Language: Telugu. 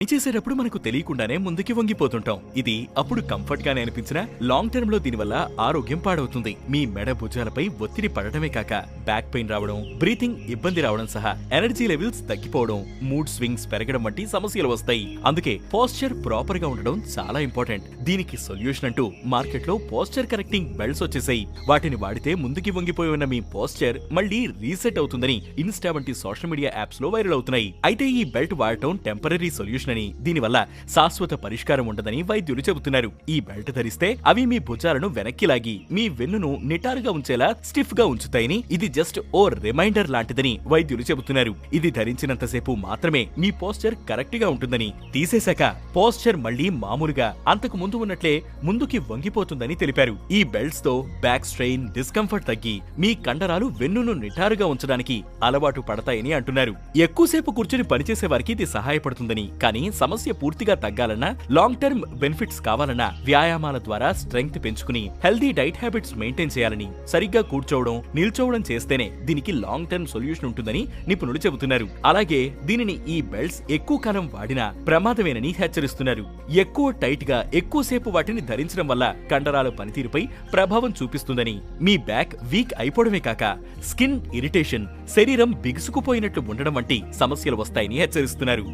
పని చేసేటప్పుడు మనకు తెలియకుండానే ముందుకి వంగిపోతుంటాం. ఇది అప్పుడు కంఫర్ట్ గానే అనిపించినా లాంగ్ టర్మ్ లో దీనివల్ల ఆరోగ్యం పాడవుతుంది. మీ మెడ భుజాలపై ఒత్తిడి పడటమే కాక బ్యాక్ పెయిన్ రావడం, బ్రీతింగ్ ఇబ్బంది రావడం సహా ఎనర్జీ లెవెల్స్ తగ్గిపోవడం, మూడ్ స్వింగ్స్ పెరగడం వంటి సమస్యలు వస్తాయి. అందుకే పోస్చర్ ప్రాపర్ గా ఉండడం చాలా ఇంపార్టెంట్. దీనికి సొల్యూషన్ అంటూ మార్కెట్ లో పోస్చర్ కరెక్టింగ్ బెల్ట్స్ వచ్చేసాయి. వాటిని వాడితే ముందుకి వంగిపోయి ఉన్న మీ పోస్చర్ మళ్ళీ రీసెట్ అవుతుందని ఇన్స్టా వంటి సోషల్ మీడియా యాప్స్ లో వైరల్ అవుతున్నాయి. అయితే ఈ బెల్ట్ వాడటం టెంపరరీ సొల్యూషన్ అని, దీనివల్ల శాశ్వత పరిష్కారం ఉండదని వైద్యులు చెబుతున్నారు. ఈ బెల్ట్ ధరిస్తే అవి మీ భుజాలను వెనక్కి లాగి మీ వెన్నును నిటారుగా ఉంచేలా స్టిఫ్ గా ఉంచుతాయని, ఇది జస్ట్ ఓ రిమైండర్ లాంటిదని వైద్యులు చెబుతున్నారు. ఇది ధరించినంతసేపు మాత్రమే మీ పోస్చర్ కరెక్ట్ గా ఉంటుందని, తీసేశాక పోస్చర్ మళ్లీ మామూలుగా అంతకు ముందు ఉన్నట్లే ముందుకి వంగిపోతుందని తెలిపారు. ఈ బెల్ట్స్ తో బ్యాక్ స్ట్రెయిన్, డిస్కంఫర్ట్ తగ్గి మీ కండరాలు వెన్నును నిటారుగా ఉంచడానికి అలవాటు పడతాయని అంటున్నారు. ఎక్కువసేపు కూర్చుని పనిచేసే వారికి ఇది సహాయపడుతుందని, కానీ సమస్య పూర్తిగా తగ్గాలన్నా, లాంగ్ టర్మ్ బెనిఫిట్స్ కావాలన్నా వ్యాయామాల ద్వారా స్ట్రెంగ్త్ పెంచుకుని హెల్దీ డైట్ హ్యాబిట్స్ మెయింటైన్ చేయాలని, సరిగ్గా కూర్చోవడం, నిల్చోవడం చేస్తేనే దీనికి లాంగ్ టర్మ్ సొల్యూషన్ ఉంటుందని నిపుణులు చెబుతున్నారు. అలాగే దీనిని ఈ బెల్ట్స్ ఎక్కువ కాలం వాడినా ప్రమాదమేనని హెచ్చరిస్తున్నారు. ఎక్కువ టైట్ గా ఎక్కువసేపు వాటిని ధరించడం వల్ల కండరాల పనితీరుపై ప్రభావం చూపిస్తుందని, మీ బ్యాక్ వీక్ అయిపోవడమే కాక స్కిన్ ఇరిటేషన్, శరీరం బిగుసుకుపోయినట్లు ఉండడం వంటి సమస్యలు వస్తాయని హెచ్చరిస్తున్నారు.